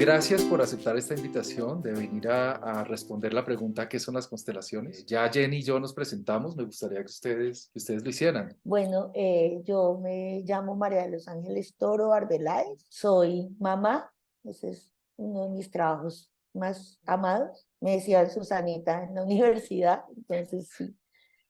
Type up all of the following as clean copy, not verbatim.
Gracias por aceptar esta invitación de venir a responder la pregunta ¿qué son las constelaciones? Ya Jenny y yo nos presentamos, me gustaría que ustedes lo hicieran. Bueno, yo me llamo María de los Ángeles Toro Arbeláez, soy mamá, ese es uno de mis trabajos más amados. Me decían Susanita en la universidad, entonces sí.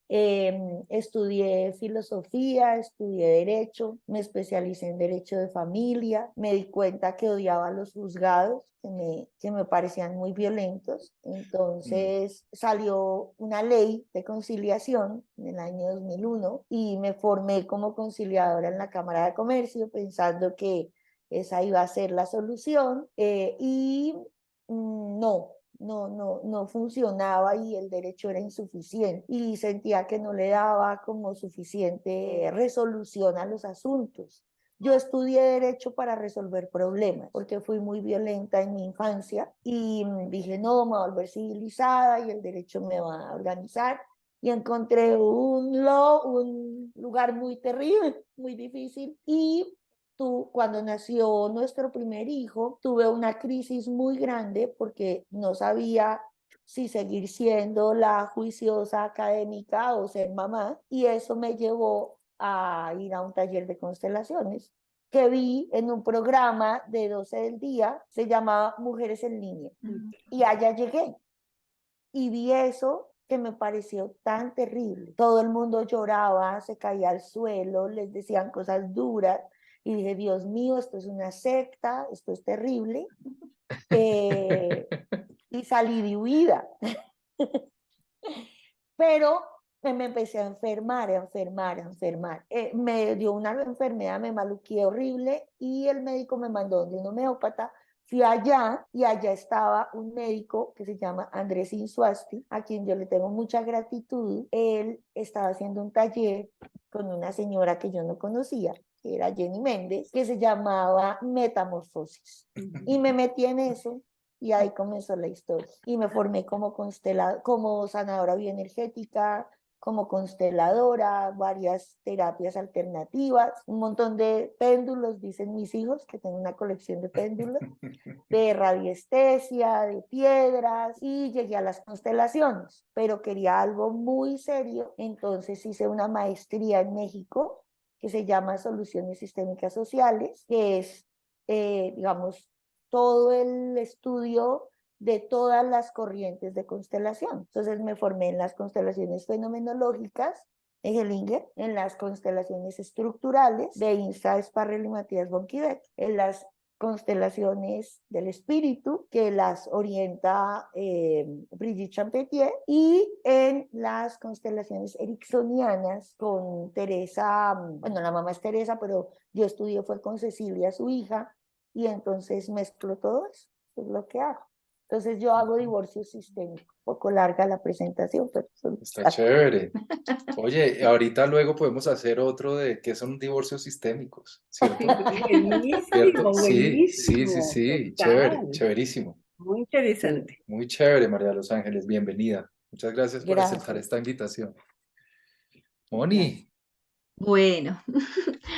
Estudié filosofía, estudié derecho, me especialicé en derecho de familia, me di cuenta que odiaba los juzgados, que me parecían muy violentos, Mm. entonces salió una ley de conciliación en el año 2001 y me formé como conciliadora en la Cámara de Comercio pensando que esa iba a ser la solución no funcionaba y el derecho era insuficiente y sentía que no le daba como suficiente resolución a los asuntos. Yo estudié derecho para resolver problemas porque fui muy violenta en mi infancia y dije, no, me voy a volver civilizada y el derecho me va a organizar. Y encontré un lugar muy terrible, muy difícil. Cuando nació nuestro primer hijo, tuve una crisis muy grande porque no sabía si seguir siendo la juiciosa académica o ser mamá, y eso me llevó a ir a un taller de constelaciones que vi en un programa de 12 del día, se llamaba Mujeres en Línea, y allá llegué y vi eso que me pareció tan terrible. Todo el mundo lloraba, se caía al suelo, les decían cosas duras y dije, Dios mío, esto es una secta, esto es terrible. Eh, y salí de huida. Pero me empecé a enfermar, a enfermar, a enfermar. Me dio una enfermedad, me maluqué horrible y el médico me mandó donde un homeópata. Fui allá y allá estaba un médico que se llama Andrés Insuasti, a quien yo le tengo mucha gratitud. Él estaba haciendo un taller con una señora que yo no conocía, que era Jenny Méndez, que se llamaba Metamorfosis. Y me metí en eso y ahí comenzó la historia. Y me formé como sanadora bioenergética, como consteladora, varias terapias alternativas, un montón de péndulos, dicen mis hijos, que tengo una colección de péndulos, de radiestesia, de piedras, y llegué a las constelaciones, pero quería algo muy serio, entonces hice una maestría en México que se llama Soluciones Sistémicas Sociales, que es, digamos, todo el estudio de todas las corrientes de constelación. Entonces me formé en las constelaciones fenomenológicas, en Hellinger, en las constelaciones estructurales de Insa Sparrell y Matías Bonquivet, en las constelaciones del espíritu que las orienta Brigitte Champetier, y en las constelaciones ericksonianas con Teresa, bueno, la mamá es Teresa, pero yo estudié fue con Cecilia, su hija, y entonces mezclo todo eso, es lo que hago. Entonces yo hago divorcio sistémico, un poco larga la presentación, pero Está chévere. Oye, ahorita luego podemos hacer otro de qué son divorcios sistémicos, ¿cierto? ¿Cierto? Buenísimo, Sí, sí, sí, buenísimo, sí, chévere, total, chéverísimo. muy interesante. Muy chévere, María de los Ángeles, bienvenida. Muchas gracias por aceptar gracias. esta invitación. Gracias. Moni, Bueno,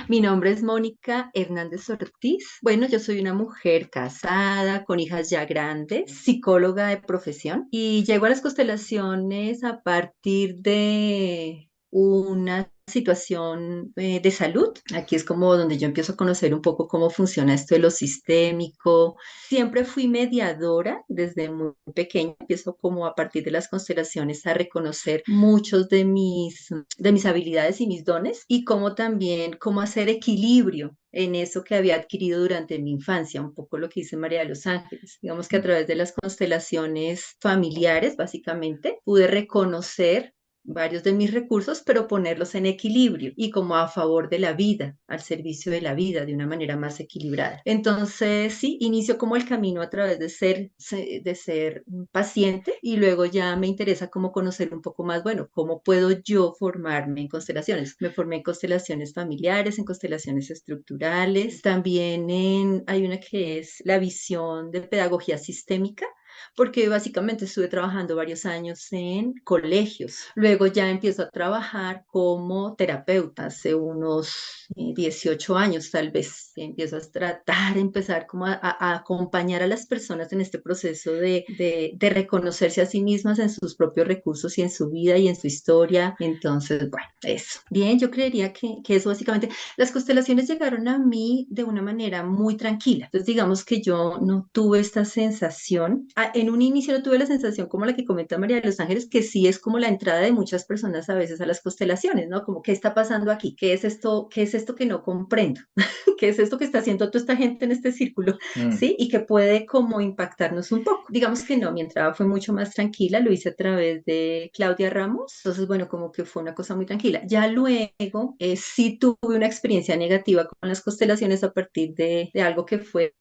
mi nombre es Mónica Hernández Ortiz. Bueno, yo soy una mujer casada, con hijas ya grandes, psicóloga de profesión y llego a las constelaciones a partir de una situación de salud. Aquí es como donde yo empiezo a conocer un poco cómo funciona esto de lo sistémico. Siempre fui mediadora desde muy pequeña. Empiezo como a partir de las constelaciones a reconocer muchos de mis habilidades y mis dones y cómo también cómo hacer equilibrio en eso que había adquirido durante mi infancia, un poco lo que dice María de los Ángeles. Digamos que a través de las constelaciones familiares, básicamente, pude reconocer varios de mis recursos, pero ponerlos en equilibrio y como a favor de la vida, al servicio de la vida, de una manera más equilibrada. Entonces, sí, inicio como el camino a través de ser paciente y luego ya me interesa como conocer un poco más, bueno, cómo puedo yo formarme en constelaciones. Me formé en constelaciones familiares, en constelaciones estructurales, también hay una que es la visión de pedagogía sistémica, porque básicamente estuve trabajando varios años en colegios. Luego ya empiezo a trabajar como terapeuta hace unos 18 años tal vez. Empiezo a tratar, empezar como a acompañar a las personas en este proceso de reconocerse a sí mismas en sus propios recursos y en su vida y en su historia. Entonces, bueno, eso. Bien, yo creería que eso básicamente. Las constelaciones llegaron a mí de una manera muy tranquila. Entonces, digamos que yo no tuve esta sensación. En un inicio no tuve la sensación como la que comenta María de los Ángeles, que sí es como la entrada de muchas personas a veces a las constelaciones, ¿no? Como, ¿qué está pasando aquí? ¿Qué es esto? ¿Qué es esto que no comprendo? ¿Qué es esto que está haciendo toda esta gente en este círculo? Mm, ¿Sí? Y que puede como impactarnos un poco. Digamos que no, mi entrada fue mucho más tranquila, lo hice a través de Claudia Ramos, entonces bueno, como que fue una cosa muy tranquila. Ya luego sí tuve una experiencia negativa con las constelaciones a partir de algo que fue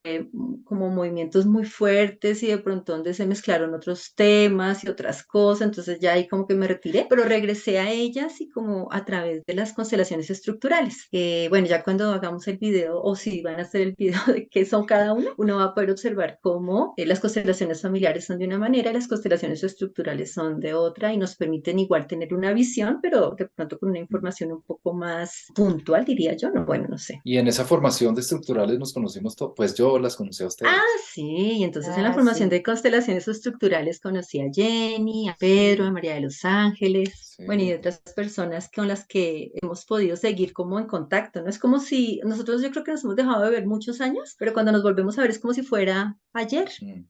como movimientos muy fuertes y de pronto donde se mezclaron otros temas y otras cosas, entonces ya ahí como que me retiré, pero regresé a ellas y como a través de las constelaciones estructurales. Bueno, ya cuando hagamos el video, o si van a hacer el video de qué son cada uno va a poder observar cómo las constelaciones familiares son de una manera y las constelaciones estructurales son de otra y nos permiten igual tener una visión, pero de pronto con una información un poco más puntual, diría yo, no, bueno, no sé. Y en esa formación de estructurales nos conocimos todos, pues yo las conocí a Ah, ustedes. sí, y entonces en la Ah, formación sí. de constelaciones estructurales conocí a Jenny, a Pedro, a Sí, María de los Ángeles, bueno, y de sí. otras personas con las que hemos podido seguir como en contacto, ¿no? Es como si nosotros yo creo que nos hemos dejado de ver muchos años, pero cuando nos volvemos a ver es como si fuera ayer. Mm,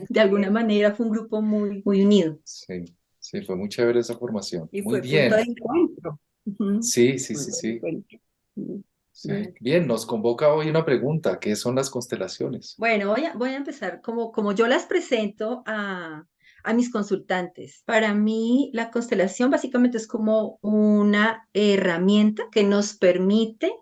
De alguna Entiendo. manera fue un grupo muy, muy unido. sí, sí, fue muy chévere esa formación. Y Muy fue punto de bien. encuentro. Ujú. Sí, sí, sí, Punto de sí. encuentro. Ujú. Sí. Bien, nos convoca hoy una pregunta. ¿Qué son las constelaciones? Bueno, voy a empezar como yo las presento a mis consultantes. Para mí, la constelación básicamente es como una herramienta que nos permite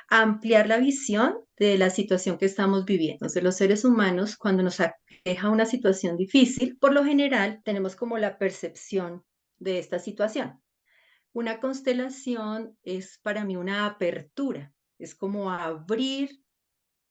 ampliar la visión de la situación que estamos viviendo. Entonces, los seres humanos, cuando nos aqueja una situación difícil, por lo general tenemos como la percepción de esta situación. Una constelación es para mí una apertura, es como abrir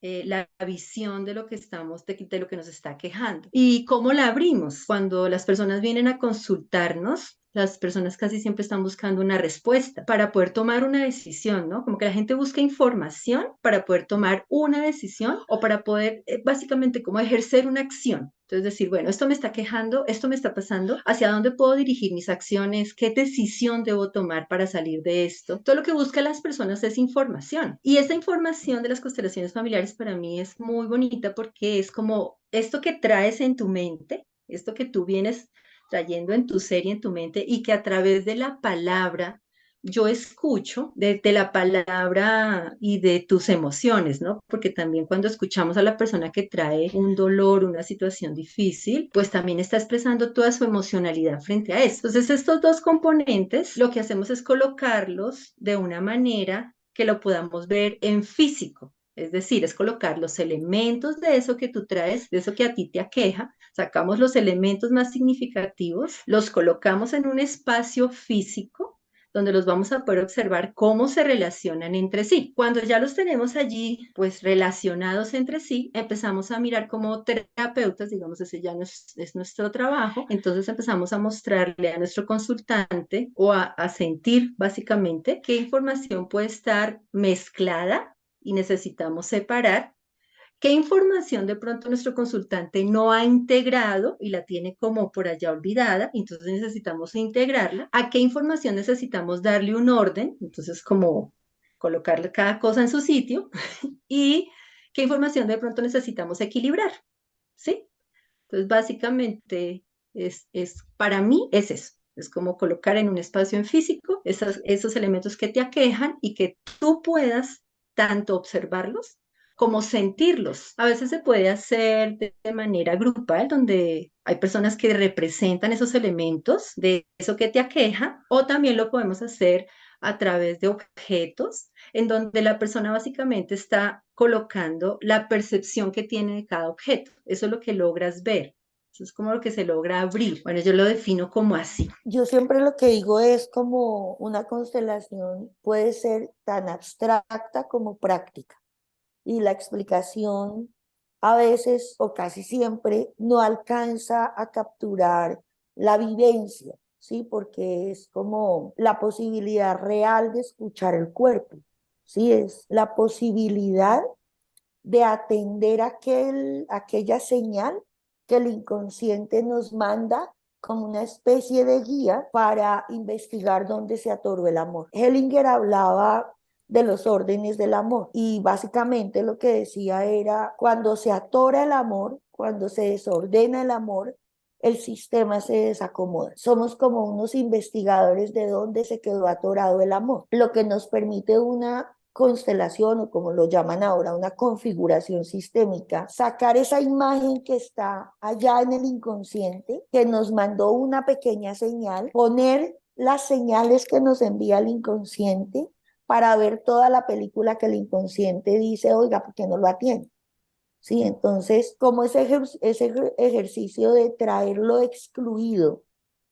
la visión de lo que estamos, de lo que nos está quejando. ¿Y cómo la abrimos? Cuando las personas vienen a consultarnos, las personas casi siempre están buscando una respuesta para poder tomar una decisión, ¿no? Como que la gente busca información para poder tomar una decisión o para poder básicamente como ejercer una acción. Entonces decir, bueno, esto me está quejando, esto me está pasando, ¿hacia dónde puedo dirigir mis acciones? ¿Qué decisión debo tomar para salir de esto? Todo lo que buscan las personas es información. Y esa información de las constelaciones familiares para mí es muy bonita porque es como esto que traes en tu mente, esto que tú vienes trayendo en tu ser y en tu mente y que a través de la palabra yo escucho de la palabra y de tus emociones, ¿no? Porque también cuando escuchamos a la persona que trae un dolor, una situación difícil, pues también está expresando toda su emocionalidad frente a eso. Entonces, estos dos componentes, lo que hacemos es colocarlos de una manera que lo podamos ver en físico. Es decir, es colocar los elementos de eso que tú traes, de eso que a ti te aqueja, sacamos los elementos más significativos, los colocamos en un espacio físico donde los vamos a poder observar cómo se relacionan entre sí. Cuando ya los tenemos allí, pues relacionados entre sí, empezamos a mirar como terapeutas, digamos, ese ya no es nuestro trabajo, entonces empezamos a mostrarle a nuestro consultante o a sentir básicamente qué información puede estar mezclada y necesitamos separar. ¿Qué información de pronto nuestro consultante no ha integrado y la tiene como por allá olvidada? Entonces necesitamos integrarla. ¿A qué información necesitamos darle un orden? Entonces como colocarle cada cosa en su sitio. ¿Y qué información de pronto necesitamos equilibrar? ¿Sí? Entonces básicamente para mí es eso. Es como colocar en un espacio en físico esos elementos que te aquejan y que tú puedas tanto observarlos como sentirlos. A veces se puede hacer de manera grupal, donde hay personas que representan esos elementos de eso que te aqueja, o también lo podemos hacer a través de objetos, en donde la persona básicamente está colocando la percepción que tiene de cada objeto. Eso es lo que logras ver. Eso es como lo que se logra abrir. Bueno, yo lo defino como así. Yo siempre lo que digo es como una constelación puede ser tan abstracta como práctica. Y la explicación a veces o casi siempre no alcanza a capturar la vivencia, ¿sí? Porque es como la posibilidad real de escuchar el cuerpo, ¿sí? Es la posibilidad de atender aquella señal que el inconsciente nos manda como una especie de guía para investigar dónde se atoró el amor. Hellinger hablaba de los órdenes del amor y básicamente lo que decía era cuando se atora el amor, cuando se desordena el amor, el sistema se desacomoda. Somos como unos investigadores de dónde se quedó atorado el amor, lo que nos permite una constelación o como lo llaman ahora, una configuración sistémica, sacar esa imagen que está allá en el inconsciente, que nos mandó una pequeña señal, poner las señales que nos envía el inconsciente para ver toda la película que el inconsciente dice, oiga, ¿por qué no lo atiende? Sí, entonces, como ese ejercicio de traer lo excluido,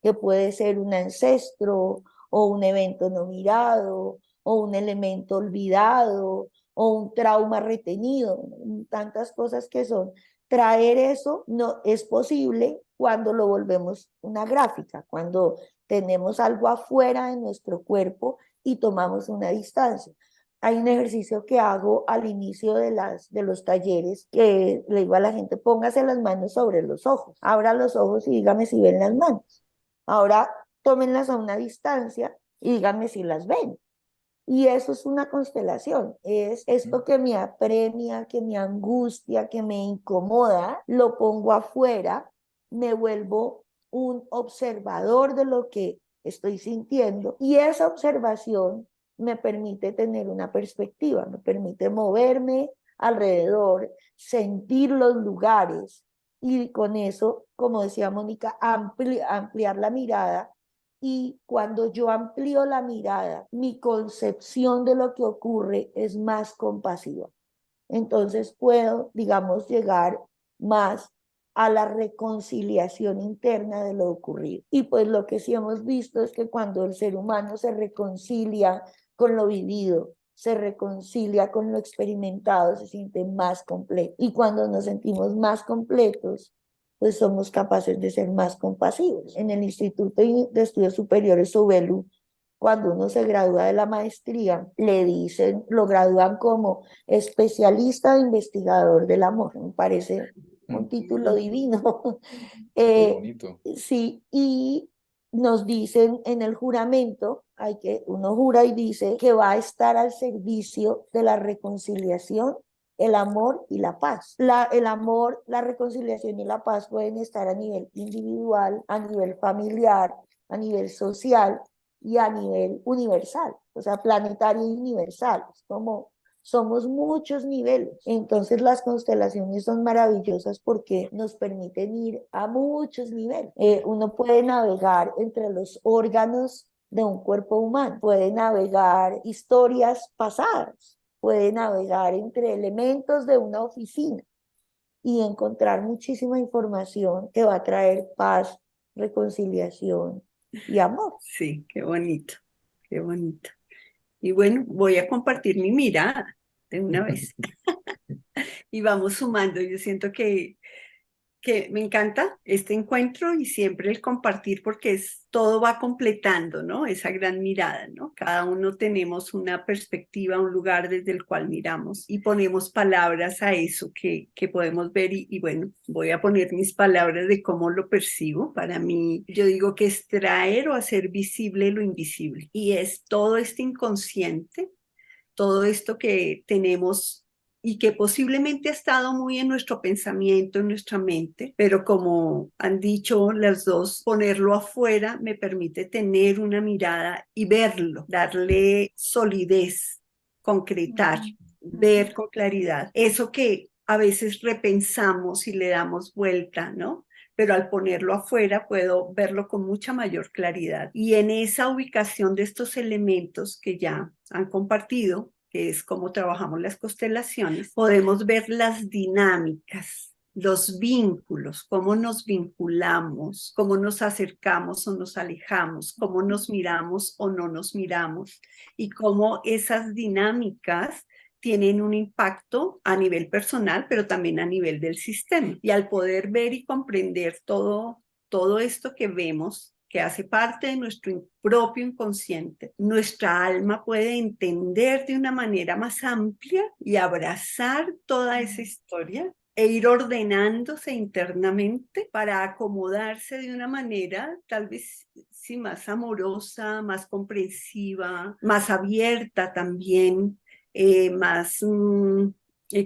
que puede ser un ancestro o un evento no mirado o un elemento olvidado o un trauma retenido, tantas cosas que son. Traer eso no es posible cuando lo volvemos una gráfica, cuando tenemos algo afuera de nuestro cuerpo y tomamos una distancia. Hay un ejercicio que hago al inicio de los talleres que le digo a la gente, póngase las manos sobre los ojos, abra los ojos y dígame si ven las manos. Ahora tómenlas a una distancia y díganme si las ven. Y eso es una constelación, es esto que me apremia, que me angustia, que me incomoda, lo pongo afuera, me vuelvo un observador de lo que estoy sintiendo y esa observación me permite tener una perspectiva, me permite moverme alrededor, sentir los lugares y con eso, como decía Mónica, ampliar la mirada. Y cuando yo amplío la mirada, mi concepción de lo que ocurre es más compasiva. Entonces puedo, digamos, llegar más a la reconciliación interna de lo ocurrido. Y pues lo que sí hemos visto es que cuando el ser humano se reconcilia con lo vivido, se reconcilia con lo experimentado, se siente más completo. Y cuando nos sentimos más completos, pues somos capaces de ser más compasivos. En el Instituto de Estudios Superiores Sobelu, cuando uno se gradúa de la maestría, le dicen, lo gradúan como especialista de investigador del amor. Me parece un título divino. Súper bonito. Sí, y nos dicen en el juramento, uno jura y dice que va a estar al servicio de la reconciliación, el amor y la paz. El amor, la reconciliación y la paz pueden estar a nivel individual, a nivel familiar, a nivel social y a nivel universal, o sea, planetario y universal. Es como somos muchos niveles. Entonces las constelaciones son maravillosas porque nos permiten ir a muchos niveles. Uno puede navegar entre los órganos de un cuerpo humano, puede navegar historias pasadas, puede navegar entre elementos de una oficina y encontrar muchísima información que va a traer paz, reconciliación y amor. Sí, qué bonito, qué bonito. Y bueno, voy a compartir mi mirada de una vez y vamos sumando. Yo siento que me encanta este encuentro y siempre el compartir porque todo va completando, ¿no? Esa gran mirada, ¿no? Cada uno tenemos una perspectiva, un lugar desde el cual miramos y ponemos palabras a eso que podemos ver y bueno, voy a poner mis palabras de cómo lo percibo. Para mí, yo digo que es traer o hacer visible lo invisible y es todo este inconsciente, todo esto que tenemos y que posiblemente ha estado muy en nuestro pensamiento, en nuestra mente, pero como han dicho las dos, ponerlo afuera me permite tener una mirada y verlo, darle solidez, concretar, ver con claridad. Eso que a veces repensamos y le damos vuelta, ¿no? Pero al ponerlo afuera puedo verlo con mucha mayor claridad. Y en esa ubicación de estos elementos que ya han compartido, que es cómo trabajamos las constelaciones, podemos ver las dinámicas, los vínculos, cómo nos vinculamos, cómo nos acercamos o nos alejamos, cómo nos miramos o no nos miramos, y cómo esas dinámicas tienen un impacto a nivel personal, pero también a nivel del sistema. Y al poder ver y comprender todo esto que vemos, que hace parte de nuestro propio inconsciente, nuestra alma puede entender de una manera más amplia y abrazar toda esa historia e ir ordenándose internamente para acomodarse de una manera tal vez sí más amorosa, más comprensiva, más abierta también, más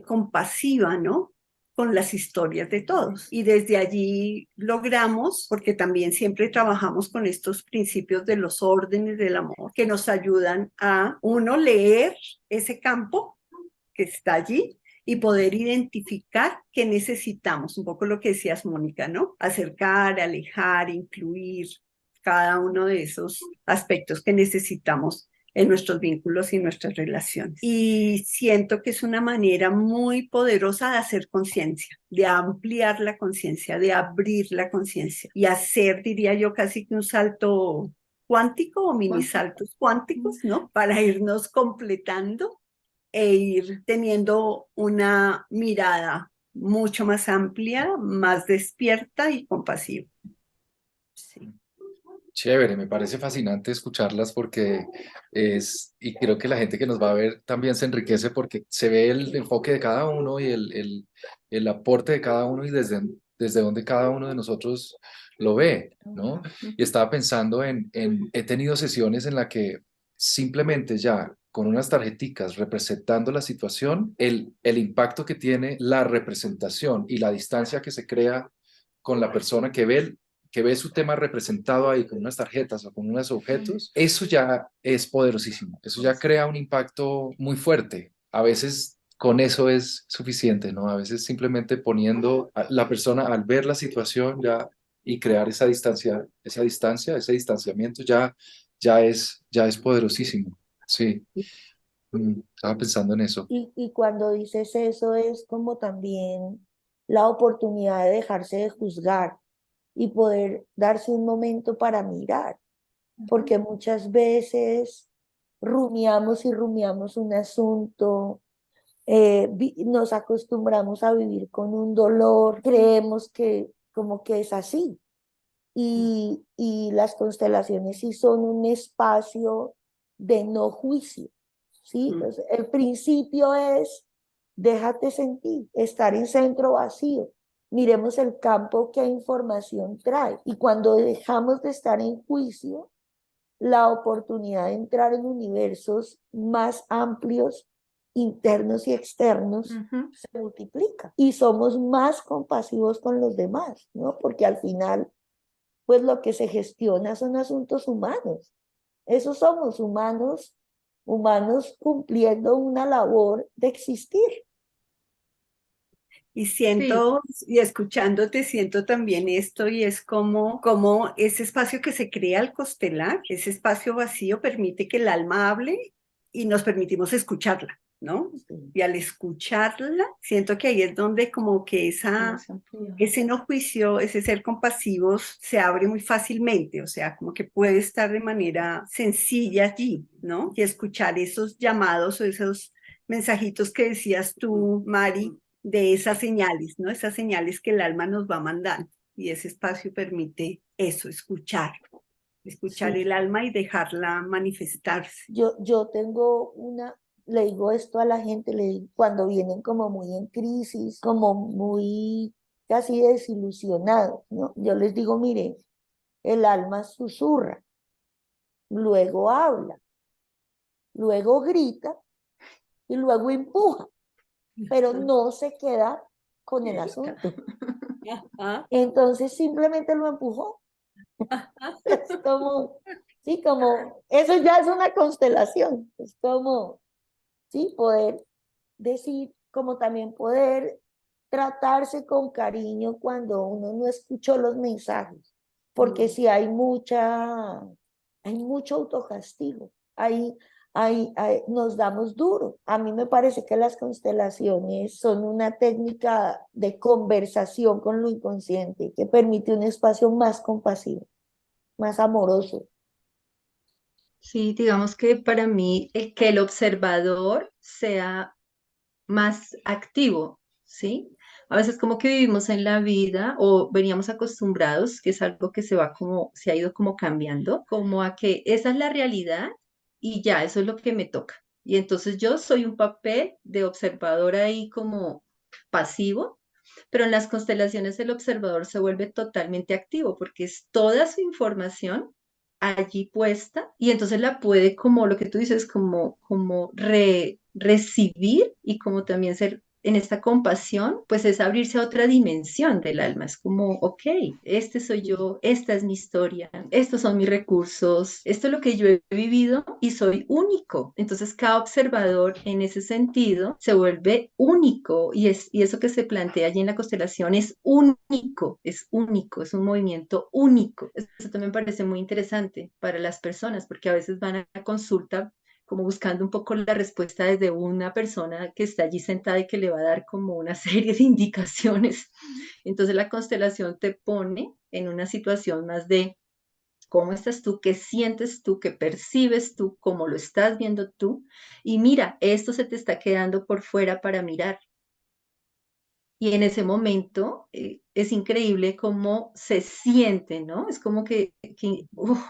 compasiva, ¿no? Con las historias de todos. Y desde allí logramos, porque también siempre trabajamos con estos principios de los órdenes del amor, que nos ayudan a uno leer ese campo que está allí y poder identificar qué necesitamos, un poco lo que decías, Mónica, ¿no? Acercar, alejar, incluir cada uno de esos aspectos que necesitamos en nuestros vínculos y nuestras relaciones. Y siento que es una manera muy poderosa de hacer conciencia, de ampliar la conciencia, de abrir la conciencia y hacer, diría yo, casi que un salto cuántico o mini saltos cuánticos, ¿no? Para irnos completando e ir teniendo una mirada mucho más amplia, más despierta y compasiva. Sí. Chévere, me parece fascinante escucharlas porque y creo que la gente que nos va a ver también se enriquece porque se ve el enfoque de cada uno y el aporte de cada uno y desde donde cada uno de nosotros lo ve, ¿no? Y estaba pensando he tenido sesiones en las que simplemente ya con unas tarjeticas representando la situación, el impacto que tiene la representación y la distancia que se crea con la persona que ve su tema representado ahí con unas tarjetas o con unos objetos, eso ya es poderosísimo, eso ya crea un impacto muy fuerte. A veces con eso es suficiente, ¿no? A veces simplemente poniendo a la persona al ver la situación ya y crear ese distanciamiento ya es poderosísimo. Sí, estaba pensando en eso. Y cuando dices eso es como también la oportunidad de dejarse de juzgar y poder darse un momento para mirar, porque muchas veces rumiamos y rumiamos un asunto, nos acostumbramos a vivir con un dolor, creemos que como que es así. Y las constelaciones sí son un espacio de no juicio, ¿sí? Entonces, el principio es déjate sentir, estar en centro vacío. Miremos el campo que información trae. Y cuando dejamos de estar en juicio, la oportunidad de entrar en universos más amplios, internos y externos, se multiplica. Y somos más compasivos con los demás, ¿no? Porque al final, pues lo que se gestiona son asuntos humanos. Esos somos humanos, humanos cumpliendo una labor de existir. Y Sí, siento, y escuchándote, siento también esto, y es como ese espacio que se crea al constelar, ese espacio vacío permite que el alma hable y nos permitimos escucharla, ¿no? Y al escucharla, siento que ahí es donde como que ese no juicio, ese ser compasivos se abre muy fácilmente, o sea, como que puede estar de manera sencilla allí, ¿no? Y escuchar esos llamados o esos mensajitos que decías tú, Mari, de esas señales, ¿no? Esas señales que el alma nos va mandando. Y ese espacio permite eso, escuchar Sí. el alma y dejarla manifestarse. Yo tengo le digo esto a la gente, cuando vienen como muy en crisis, como muy casi desilusionados, ¿no? Yo les digo, mire, el alma susurra, luego habla, luego grita y luego empuja, pero no se queda con el asunto. Entonces simplemente lo empujó. Es como, sí, como, eso ya es una constelación. Es como, sí, poder decir, como también poder tratarse con cariño cuando uno no escuchó los mensajes. Porque si hay mucho autocastigo, nos damos duro. A mí me parece que las constelaciones son una técnica de conversación con lo inconsciente que permite un espacio más compasivo, más amoroso. sí, digamos que para mí que el observador sea más activo, ¿sí? A veces como que vivimos en la vida o veníamos acostumbrados, que es algo que se va como, se ha ido como cambiando, como a que esa es la realidad y ya, eso es lo que me toca. Y entonces yo soy un papel de observador ahí como pasivo, pero en las constelaciones el observador se vuelve totalmente activo porque es toda su información allí puesta y entonces la puede como lo que tú dices, como recibir y como también ser en esta compasión, pues es abrirse a otra dimensión del alma. Es como, ok, este soy yo, esta es mi historia, estos son mis recursos, esto es lo que yo he vivido y soy único. Entonces cada observador en ese sentido se vuelve único y eso que se plantea allí en la constelación es único, es un movimiento único. Eso también parece muy interesante para las personas porque a veces van a consulta como buscando un poco la respuesta desde una persona que está allí sentada y que le va a dar como una serie de indicaciones. Entonces la constelación te pone en una situación más de cómo estás tú, qué sientes tú, qué percibes tú, cómo lo estás viendo tú. Y mira, esto se te está quedando por fuera para mirar. Y en ese momento es increíble cómo se siente, ¿no? Es como que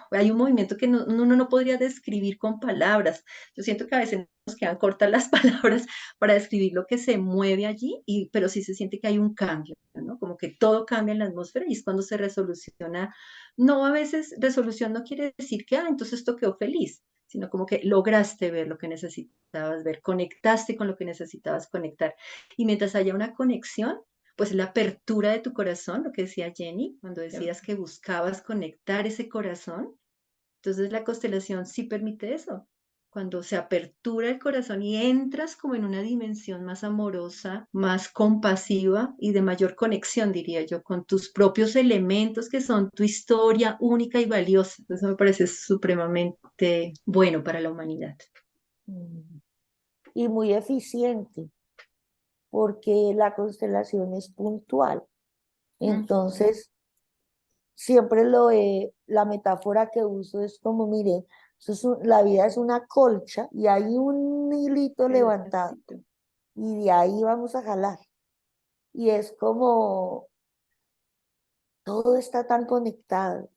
hay un movimiento que uno no podría describir con palabras. Yo siento que a veces nos quedan cortas las palabras para describir lo que se mueve allí, pero sí se siente que hay un cambio, ¿no? Como que todo cambia en la atmósfera y es cuando se resoluciona. No, a veces resolución no quiere decir que, entonces esto quedó feliz, sino como que lograste ver lo que necesitabas ver, conectaste con lo que necesitabas conectar. Y mientras haya una conexión, pues la apertura de tu corazón, lo que decía Jenny, cuando decías que buscabas conectar ese corazón, entonces la constelación sí permite eso. Cuando se apertura el corazón y entras como en una dimensión más amorosa, más compasiva y de mayor conexión, diría yo, con tus propios elementos que son tu historia única y valiosa. Eso me parece supremamente bueno para la humanidad. Mm. Y muy eficiente, porque la constelación es puntual. Entonces, siempre la metáfora que uso es como, miren, la vida es una colcha y hay un hilito levantado y de ahí vamos a jalar. Y es como, todo está tan conectado.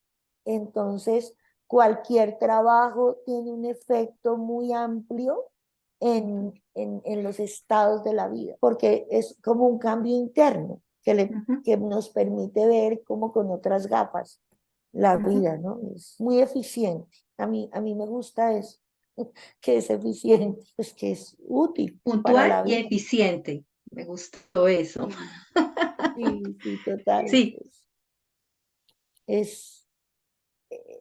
Entonces, cualquier trabajo tiene un efecto muy amplio en los estados de la vida, porque es como un cambio interno que nos permite ver como con otras gafas la vida, ¿no? Es muy eficiente. A mí me gusta eso, que es eficiente, pues que es útil para Puntual la y vida. eficiente. Me gustó eso. Sí, sí, sí, total. Sí, Es,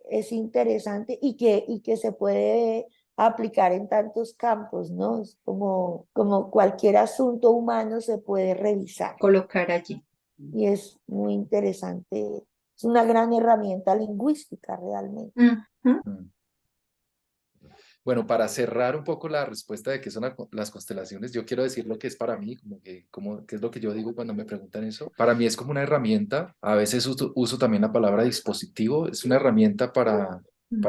es interesante y que se puede aplicar en tantos campos, ¿no? Es como cualquier asunto humano se puede revisar colocar allí. y es muy interesante. Es una gran herramienta lingüística realmente. Ujú. Mm. Bueno, para cerrar un poco la respuesta de qué son las constelaciones, yo quiero decir lo que es para mí, qué es lo que yo digo cuando me preguntan eso. Para mí es como una herramienta, a veces uso también la palabra dispositivo, es una herramienta para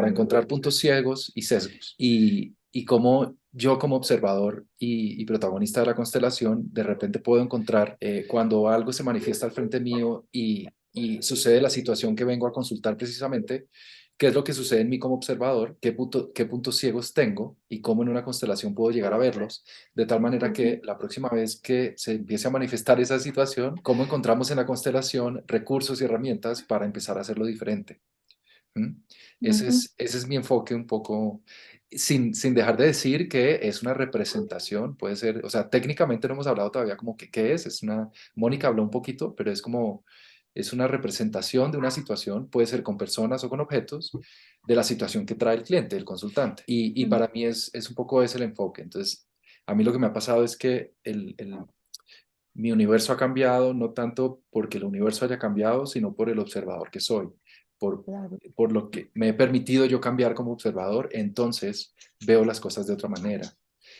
encontrar puntos ciegos y sesgos. Y cómo yo como observador y protagonista de la constelación, de repente puedo encontrar cuando algo se manifiesta al frente mío y sucede la situación que vengo a consultar precisamente, qué es lo que sucede en mí como observador, qué puntos ciegos tengo y cómo en una constelación puedo llegar a verlos, de tal manera que la próxima vez que se empiece a manifestar esa situación, cómo encontramos en la constelación recursos y herramientas para empezar a hacerlo diferente. ¿Mm? Ese es mi enfoque un poco, sin dejar de decir que es una representación, puede ser, o sea, técnicamente no hemos hablado todavía como que qué es una, Mónica habló un poquito, pero es como, es una representación de una situación, puede ser con personas o con objetos, de la situación que trae el cliente, el consultante. Y para mí es un poco ese el enfoque. Entonces, a mí lo que me ha pasado es que mi universo ha cambiado, no tanto porque el universo haya cambiado, sino por el observador que soy, por, Claro. por lo que me he permitido yo cambiar como observador, entonces veo las cosas de otra manera.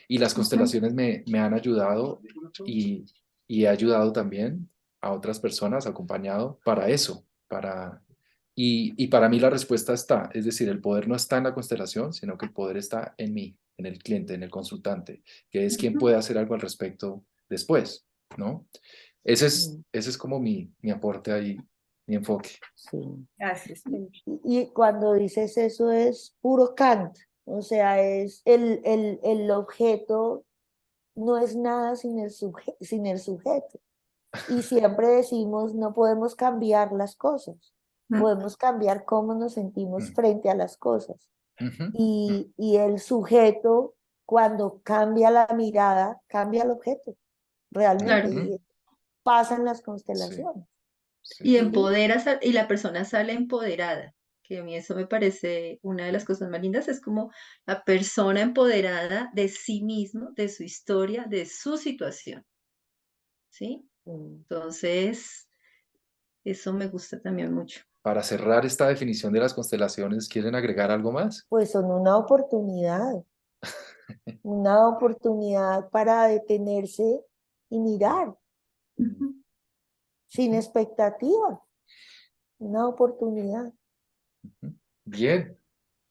Y las constelaciones me han ayudado y, y he ayudado también a otras personas, acompañado para eso, y para mí la respuesta está, es decir, el poder no está en la constelación, sino que el poder está en mí. en el cliente, en el consultante, que es quien puede hacer algo al respecto después, ¿no? Ese es como mi aporte ahí, mi enfoque. Sí. Gracias, Pencho. Y cuando dices eso es puro Kant, o sea, es el objeto no es nada sin el sujeto. Y siempre decimos, no podemos cambiar las cosas, podemos cambiar cómo nos sentimos Mm, frente a las cosas. ujú, mm, Y el sujeto, cuando cambia la mirada, cambia el objeto, realmente, Claro. ujú, y pasa en las sí, constelaciones. Y sí. ¿Sí? y la persona sale empoderada, que a mí eso me parece una de las cosas más lindas, es como la persona empoderada de sí mismo, de su historia, de su situación, ¿sí? Mm. Entonces, eso me gusta también mucho. Para cerrar esta definición de las constelaciones, ¿quieren agregar algo más? Pues son una oportunidad para detenerse y mirar Mm, Ujú. sin expectativa, una oportunidad. ujú. Bien,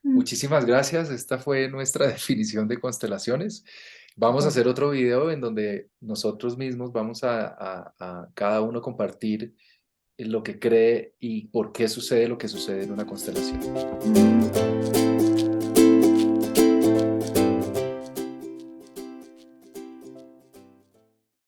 Mm. muchísimas gracias. Esta fue nuestra definición de constelaciones. Vamos a Bueno, hacer otro video en donde nosotros mismos vamos a cada uno compartir lo que cree y por qué sucede lo que sucede en una constelación. Mm.